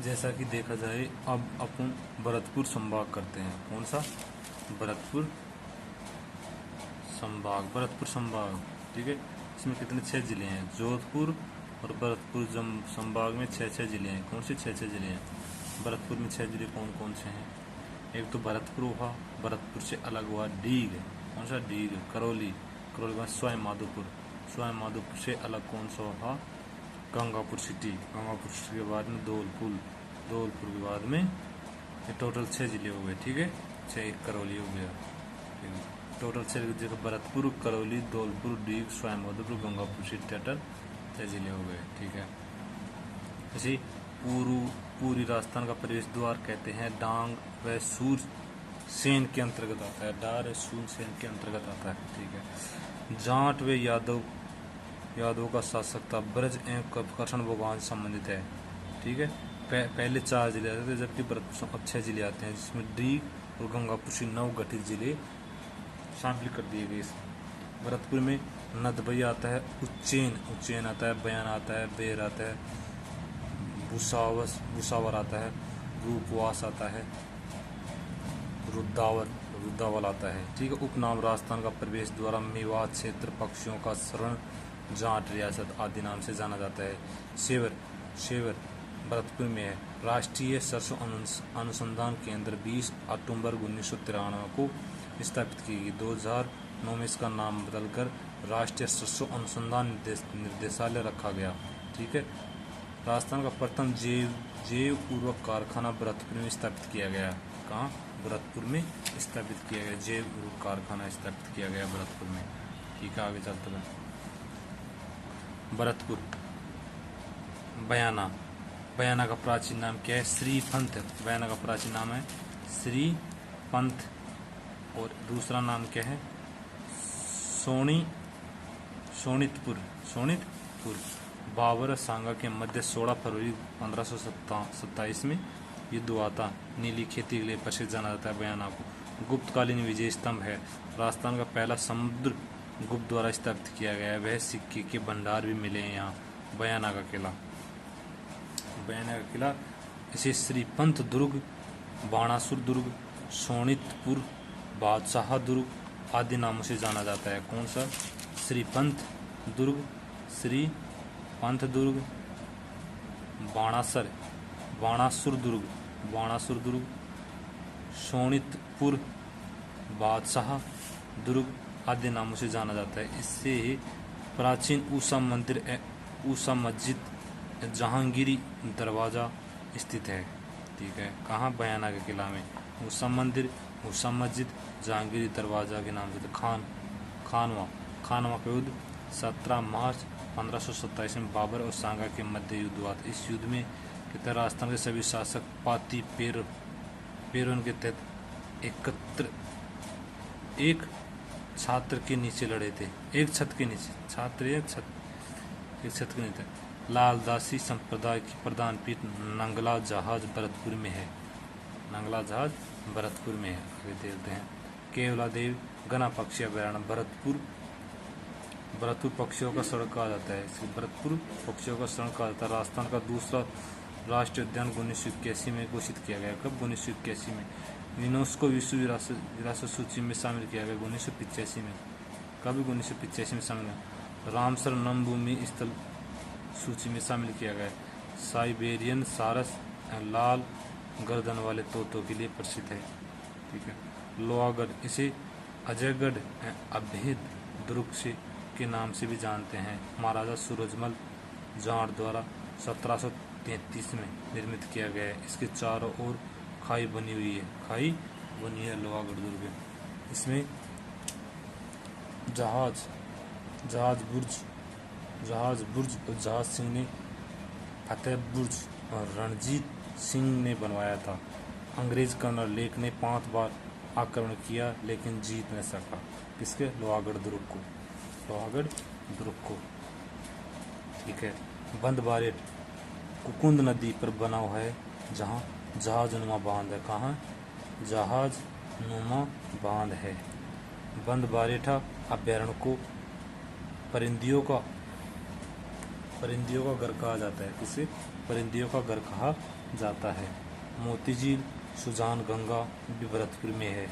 जैसा कि देखा जाए अब अपन भरतपुर संभाग करते हैं। कौन सा? भरतपुर संभाग। भरतपुर संभाग, ठीक है। इसमें कितने? 6 जिले हैं। जोधपुर और भरतपुर संभाग में 6 जिले हैं। कौन से 6 जिले हैं? भरतपुर में 6 जिले कौन कौन से हैं? एक तो भरतपुर हुआ, भरतपुर से अलग हुआ डीग। कौन सा? डीग। करौली, करौली के बाद स्वयं माधोपुर, स्वयं माधोपुर से अलग कौन सा हुआ? गंगापुर सिटी, गंगापुर सिटी के बाद में धौलपुर, धौलपुर के बाद में ये टोटल 6 जिले हो गए, ठीक है। 6 एक करौली हो गया, ठीक है। टोटल 6 जगह भरतपुर, करौली, धौलपुर, डीग, स्वयं माधोपुर, गंगापुर सिटी, टोटल 6 जिले हो गए, ठीक है। इसी पूरी राजस्थान का प्रवेश द्वार कहते हैं डांग व सूर सेन के अंतर्गत आता है। डार व सूर सेन के अंतर्गत आता है, ठीक है। जाट व यादव का शासक था। ब्रज एवं कठन भगवान से संबंधित है, ठीक है। पहले 4 जिले आते थे, जबकि भरतपुर अब 6 जिले आते हैं, जिसमें डीग और गंगापुर से 9 गठित जिले शामिल कर दिए गए। भरतपुर में नदबई आता है, उज्जैन आता है, बयान आता है, बेर आता है, भूसावर आता है, रूपवास आता है, रुद्धावल आता है, ठीक है। उपनाम राजस्थान का प्रवेश द्वारा मेवात क्षेत्र, पक्षियों का शरण, जाट रियासत आदि नाम से जाना जाता है। शेवर भरतपुर में है। राष्ट्रीय सरसों अनुसंधान केंद्र 20 अक्टूबर 1993 को स्थापित की गई। 2009 में इसका नाम बदलकर राष्ट्रीय सरसों अनुसंधान निर्देशालय रखा गया, ठीक है। राजस्थान का प्रथम जैव उर्वरक कारखाना भरतपुर में स्थापित किया गया। कहाँ? भरतपुर में स्थापित किया गया। जैव उर्वरक कारखाना स्थापित किया गया भरतपुर में, ठीक है। आगे चलते हैं। भरतपुर बयाना का प्राचीन नाम क्या है? श्रीपंथ। बयाना का प्राचीन नाम है श्रीपंथ। और दूसरा नाम क्या है? सोनितपुर। बाबर सांगा के मध्य 16 फरवरी 1527 में युद्ध हुआ था। नीली खेती के लिए प्रसिद्ध जाना जाता है बयाना को। गुप्तकालीन विजय स्तंभ है। राजस्थान का पहला समुद्र गुप्त द्वारा स्थापित किया गया है। वह सिक्के के भंडार भी मिले हैं यहाँ। बयाना का किला इसे श्रीपंथ दुर्ग, बाणासुर दुर्ग, सोनितपुर, बादशाह दुर्ग आदि नामों से जाना जाता है। कौन सा? श्रीपंथ दुर्ग, बाणासुर दुर्ग, सोनितपुर, बादशाह दुर्ग आदि नामों से जाना जाता है। इससे प्राचीन ऊषा मस्जिद, जहांगीरी दरवाजा स्थित है, ठीक है। कहाँ? बयाना के किला में। ऊषा मंदिर, ऊषा मस्जिद, जहांगीरी दरवाजा के नाम से। खानवा का युद्ध 17 मार्च 1527 में बाबर और सांगा के मध्य युद्ध हुआ था। इस युद्ध में राजस्थान के सभी शासक पाती पेरोन के तहत एक छात्र के नीचे लड़े थे। एक छत के नीचे, एक छत के नीचे। लालदासी संप्रदाय की प्रधान पीठ नंगला जहाज भरतपुर में है। आगे देखते हैं। केवला देव गना पक्षी अभयारण्य भरतपुर पक्षियों का शरण कहा जाता है। भरतपुर पक्षियों का शरण कहा जाता है। राजस्थान का दूसरा राष्ट्रीय उद्यान 1981 में घोषित किया गया। कब? 1981 में। यूनेस्को विश्व विरासत सूची में शामिल किया गया 1985 में। कभी 1985 में शामिल किया। रामसर नमभूमि स्थल सूची में शामिल किया गया। साइबेरियन सारस लाल गर्दन वाले तोतों के लिए प्रसिद्ध है, ठीक है। लोहागढ़ इसे अजयगढ़ अभेद दुर्ग के नाम से भी जानते हैं। महाराजा सूरजमल जाट द्वारा 1733 में निर्मित किया गया है। इसके चारों ओर खाई बनी हुई है लोहागढ़ दुर्ग। इसमें जहाज बुर्ज और जहाज सिंह ने फतेह बुर्ज और रणजीत सिंह ने बनवाया था। अंग्रेज कर्नल लेक ने 5 बार आक्रमण किया लेकिन जीत न सका। किसके? लोहागढ़ दुर्ग को, ठीक है। बंदबारेट कुकुंद नदी पर बना हुआ है, जहाँ जहाजनुमा बांध है। कहाँ? जहाजनुमा बांध है। बंदबारेठा अभ्यारण्य को परिंदियों का परिंदियों का घर कहा जाता है, किसे परिंदियों का घर कहा जाता है। मोती झील, सुजान गंगा भी भरतपुर में है।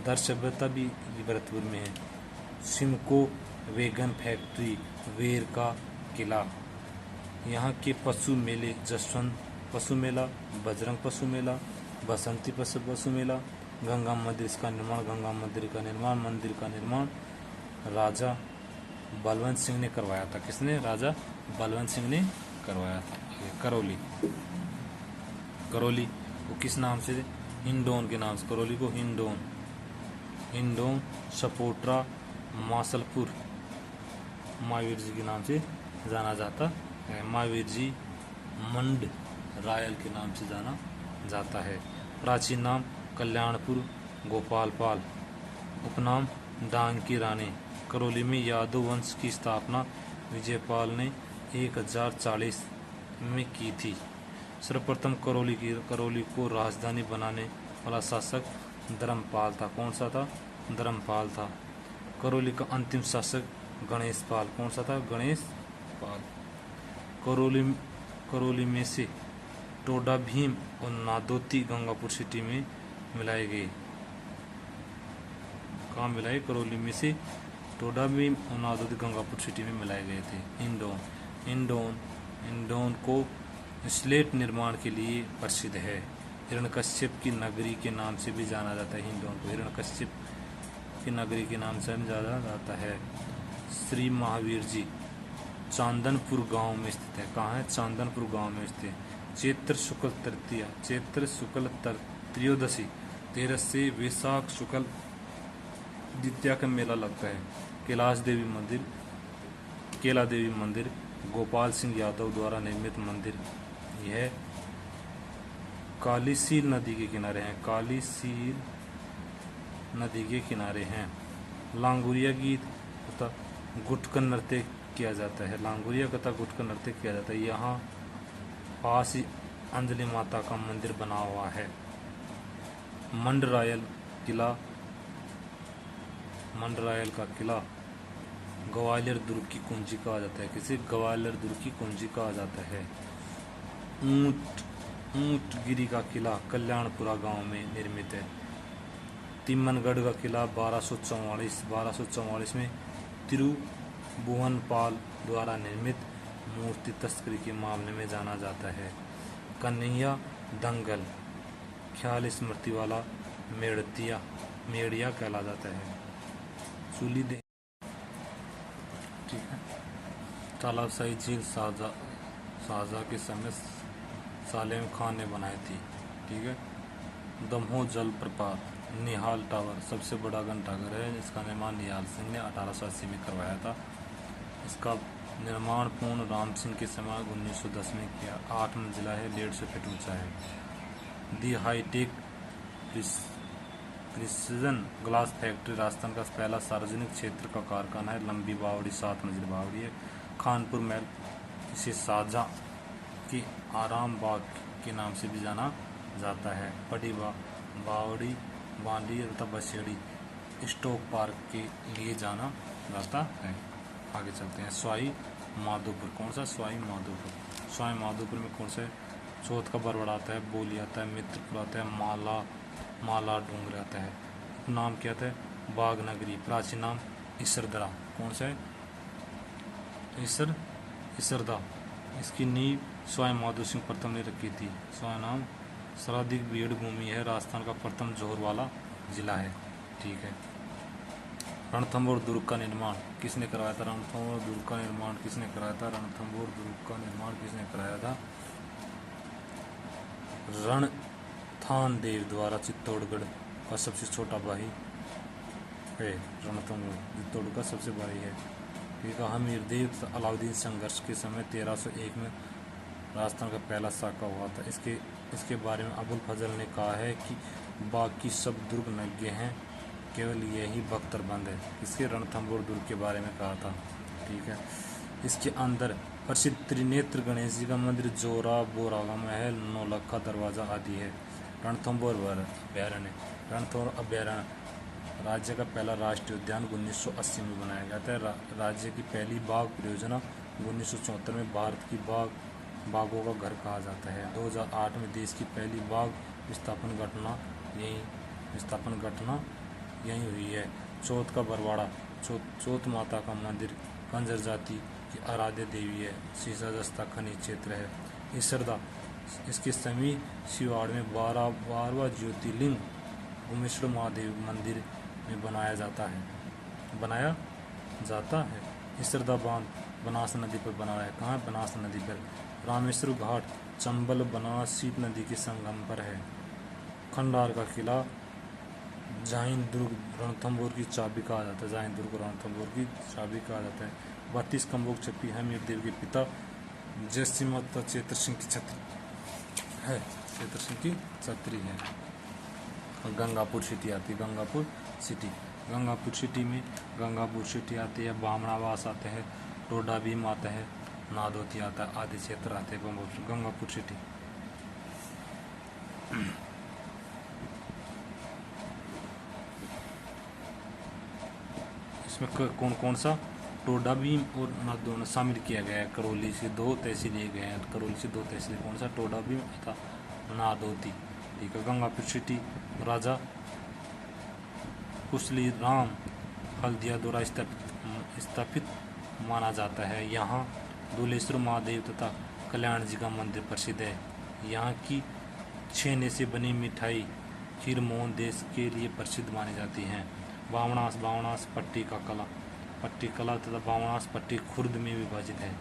दर सभ्यता भी भरतपुर में है। सिमको वैगन फैक्ट्री, वेर का किला। यहाँ के पशु मेले, जसवंत पशु मेला, बजरंग पशु मेला, बसंती पशु मेला, गंगा मंदिर का निर्माण, गंगा मंदिर का निर्माण राजा बलवंत सिंह ने करवाया था। किसने? राजा बलवंत सिंह ने करवाया था। करौली, करौली वो किस नाम से? हिंडौन के नाम से। करौली को हिंडौन, सपोट्रा, मासलपुर महावीर जी के नाम से जाना जाता है। महावीर जी मंड रायल के नाम से जाना जाता है। प्राचीन नाम कल्याणपुर, गोपालपाल। उपनाम डांग की रानी। करौली में यादव वंश की स्थापना विजयपाल ने 1040 में की थी। सर्वप्रथम करौली को राजधानी बनाने वाला शासक धर्मपाल था। कौन सा था? धर्मपाल था। करौली का अंतिम शासक गणेशपाल। कौन सा था? गणेशपाल। करौली में से टोडा भीम और नादोती गंगापुर सिटी में मिलाए गए। कहाँ मिलाए? करौली में से टोडा भीम और नादोती गंगापुर सिटी में मिलाए गए थे। हिंडौन को स्लेट निर्माण के लिए प्रसिद्ध है। हिरण्यकश्यप की नगरी के नाम से भी जाना जाता है। हिंडौन को हिरण्यकश्यप की नगरी के नाम से जाना जाता है। श्री महावीर जी चांदनपुर गांव में स्थित है। कहाँ है? चांदनपुर गांव में स्थित है। चैत्र शुक्ल त्रयोदशी 13 से वैशाख शुक्ल द्वितीया का मेला लगता है। केला देवी मंदिर गोपाल सिंह यादव द्वारा निर्मित मंदिर। यह कालीसील नदी के किनारे हैं। लांगुरिया गीत तथा गुटकर नृत्य किया जाता है। यहाँ पास ही अंजलि माता का मंदिर बना हुआ है। मंडरायल का किला ग्वालियर दुर्ग की कुंजी कहा जाता है। किसे? ग्वालियर दुर्ग की कुंजी कहा जाता है। ऊंटगिरी का किला कल्याणपुरा गांव में निर्मित है। तिम्मनगढ़ का किला 1244 में तिरुभुवनपाल द्वारा निर्मित मूर्ति तस्करी के मामले में जाना जाता है। कन्हैया दंगल ख्याल स्मृति वाला मेड़िया कहला जाता है। चूली दे, ठीक है। तालाबशाही झील शाहजहाँ के समय सालेम खान ने बनाई थी, ठीक है। दमोह जल प्रपात, निहाल टावर सबसे बड़ा घंटाघर है। इसका निर्माण निहाल सिंह ने 1880 में करवाया था। इसका निर्माण पूर्ण राम सिंह के समय 1910 में किया। 8 मंजिला है, 150 फीट ऊंचा है। The Hitech Precision Glass Factory Rajasthan का पहला सार्वजनिक क्षेत्र का कारखाना है। लंबी बावड़ी 7 मंजिल बावड़ी है। खानपुर महल, इसे शाहजहाँ के आराम बाग के नाम से भी जाना जाता है। बड़ी बावड़ी, बांडी तथा बसेड़ी स्टॉक पार्क के लिए जाना जाता है। आगे चलते हैं। सवाई माधोपुर, कौन सा? सवाई माधोपुर में कौन सा? चौथ का बरवड़ आता है, बोली आता है, मित्रपुर आता है, माला डूंगर आता है। नाम क्या था? बाग नगरी। प्राचीन नाम इसरदरा। कौन सा है? इसरदा। इसकी नींव सवाई माधो सिंह प्रथम ने रखी थी। सवाई नाम सर्वाधिक भीड़ भूमि है। राजस्थान का प्रथम जोहर वाला जिला है, ठीक है। रणथंभौर दुर्ग का निर्माण किसने करवाया था? रणथंभौर दुर्ग का निर्माण किसने कराया था? रणथान देव द्वारा। चित्तौड़गढ़ का सबसे छोटा भाई है रणथंभौर, चित्तौड़गढ़ का सबसे भाई है। एक हमीर देव अलाउद्दीन संघर्ष के समय 1301 में राजस्थान का पहला साका हुआ था। इसके बारे में अबुल फजल ने कहा है कि बाकी सब दुर्ग नग्य हैं, केवल यही बख्तरबंद है। इसके रणथंभौर दुर्ग के बारे में कहा था, ठीक है। इसके अंदर प्रसिद्ध त्रिनेत्र गणेश जी का मंदिर, जोरा बोरा का महल, नौलखा दरवाजा आदि है। रणथंभौर अभ्यारण्य। रणथंभौर अभ्यारण्य राज्य का पहला राष्ट्रीय उद्यान 1980 में बनाया गया था। राज्य की पहली बाघ परियोजना 1974 में भारत की बाघों का घर कहा जाता है। 2008 में देश की पहली बाघ विस्थापन घटना यहीं हुई है। चौथ का बरवाड़ा, चौथ माता का मंदिर कंजर जाति की आराध्य देवी है। शीशा खनिज क्षेत्र है। इसरदा, इसके समीप शिवाड़ में 12वां ज्योतिर्लिंग गुमेश्वर महादेव मंदिर में बनाया जाता है। इसरदा बांध बनास नदी पर बना है। कहाँ? बनास नदी पर। रामेश्वर घाट चंबल बनास सीप नदी के संगम पर है। खंडार का किला जाहिन दुर्ग रणथंभौर की चाबी कहा जाता है। जाहिन दुर्ग रणथंभौर की चाबी कहा जाता है। 32 कम्बोक छपी हमीर देव के पिता जयसिंह माता चेतर सिंह की छत्री है। चेतर सिंह की छत्री है। गंगापुर सिटी आती है। गंगापुर सिटी आती है। बामणावास आते हैं। टोडा भीम आता है। नादोती आता है। आदि क्षेत्र आते हैं गंगापुर सिटी। इसमें कौन कौन सा टोडा भीम और नादोना शामिल किया गया है। करौली से 2 तहसील लिए गए हैं। कौन सा? टोडा भीम तथा नादोती। ठीक है। गंगापुर सिटी राजा कुशली राम हल्दिया द्वारा स्थापित माना जाता है। यहाँ धुलेश्वर महादेव तथा कल्याण जी का मंदिर प्रसिद्ध है। यहाँ की छेने से बनी मिठाई खीर मोहन देश के लिए प्रसिद्ध मानी जाती हैं। बावणास पट्टी कला तथा बावणास पट्टी खुर्द में विभाजित है।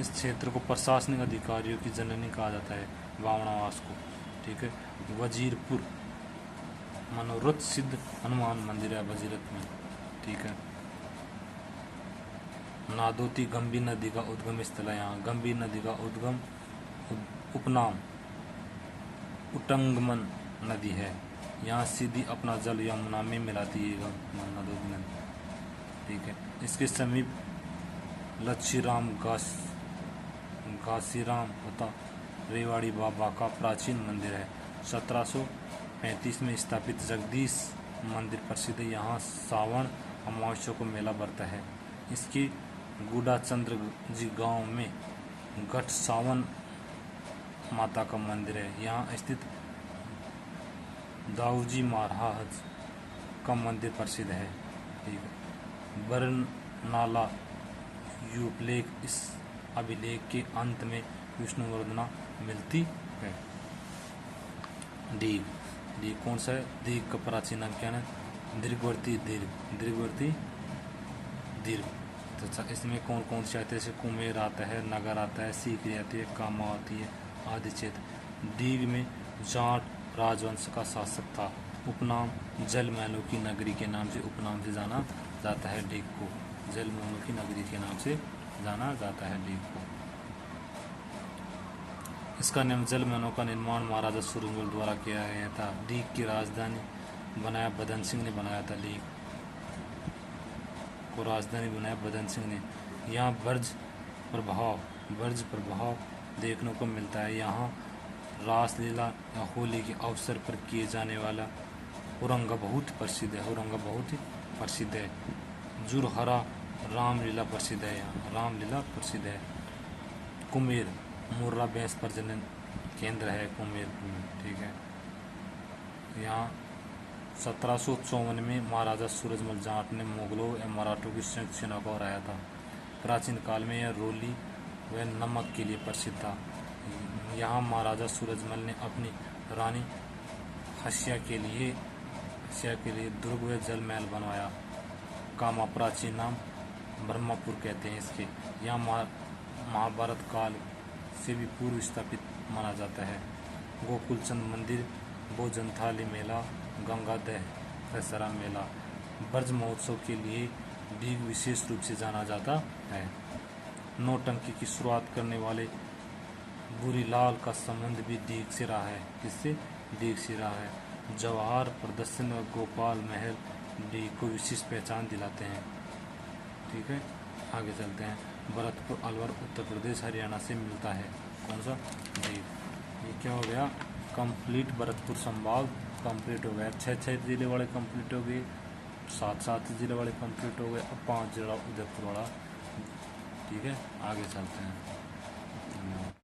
इस क्षेत्र को प्रशासनिक अधिकारियों की जननी कहा जाता है, बावणावास को। ठीक है। वजीरपुर मनोरथ सिद्ध हनुमान मंदिर है वजीरत में। ठीक है। नादोती गंभीर नदी का उद्गम स्थल है। यहाँ गंभीर नदी का उपनाम उटंगमन नदी है। यहाँ सीधी अपना जल यमुना में मिलाती है नादोती नदी। ठीक है। इसके समीप लच्छीराम घासीराम तथा रेवाड़ी बाबा का प्राचीन मंदिर है। 1735 में स्थापित जगदीश मंदिर प्रसिद्ध है। यहाँ सावन अमावस्या को मेला भरता है। इसके गुड़ाचंद्र जी गांव में गठ सावन माता का मंदिर है। यहाँ स्थित दाऊजी महाराज का मंदिर प्रसिद्ध है। ठीक है। बरनाला युपलेख, इस अभिलेख के अंत में विष्णु वंदना मिलती है। दीघ कौन सा है? दीघ का प्राचीन नाम क्या है? दीर्घवर्ती दीर्घ। तो इसमें कौन कौन से आते हैं? जैसे कुमेर आता है, नगर आता है, सीकरी आती है, कामा आती है, आदि क्षेत्र। दीघ में जाट राजवंश का शासक था। उपनाम जल महलों की नगरी के नाम से उपनाम से जाना जाता है दीघ को। जल महलों की नगरी के नाम से जाना जाता है दीघ को। इसका नाम जल महलों का निर्माण महाराजा सूरजमल द्वारा किया गया था। दीघ की राजधानी बनाया बदन सिंह ने बनाया था। दीघ को राजधानी बनाया बदन सिंह ने। यहाँ ब्रज प्रभाव देखने को मिलता है। यहाँ रासलीला या होली के अवसर पर किए जाने वाला हुरंगा बहुत प्रसिद्ध है। जुरहरा रामलीला प्रसिद्ध है। यहाँ रामलीला प्रसिद्ध है। कुमेर मुर्रा भैंस प्रजनन केंद्र है कुमेर। ठीक है। यहाँ 1754 में महाराजा सूरजमल जाट ने मुगलों या मराठों की संयुक्त सेना को हराया था। प्राचीन काल में यह रोली व नमक के लिए प्रसिद्ध था। यहाँ महाराजा सूरजमल ने अपनी रानी हस्या के लिए दुर्ग व जल महल बनवाया। कामा प्राचीन नाम ब्रह्मपुर कहते हैं इसके। यहाँ महाभारत काल से भी पूर्व स्थापित माना जाता है। गोकुलचंद मंदिर, भोजन थाली मेला, गंगा दशहरा मेला। ब्रज महोत्सव के लिए दीघ विशेष रूप से जाना जाता है। नौटंकी की शुरुआत करने वाले बुरीलाल का संबंध भी दीघ से रहा है। किससे? दीघ से रहा है। जवाहर प्रदर्शन व गोपाल महल दीघ को विशिष्ट पहचान दिलाते हैं। ठीक है। आगे चलते हैं। भरतपुर अलवर उत्तर प्रदेश हरियाणा से मिलता है। कौन सा? दीघ। ये क्या हो गया? कंप्लीट भरतपुर संभाग कंप्लीट हो गया। 6 जिले वाले कंप्लीट हो गए, 7 जिले वाले कंप्लीट हो गए। अब 5 जिला उदयपुर वाला ठीक है, आगे चलते हैं।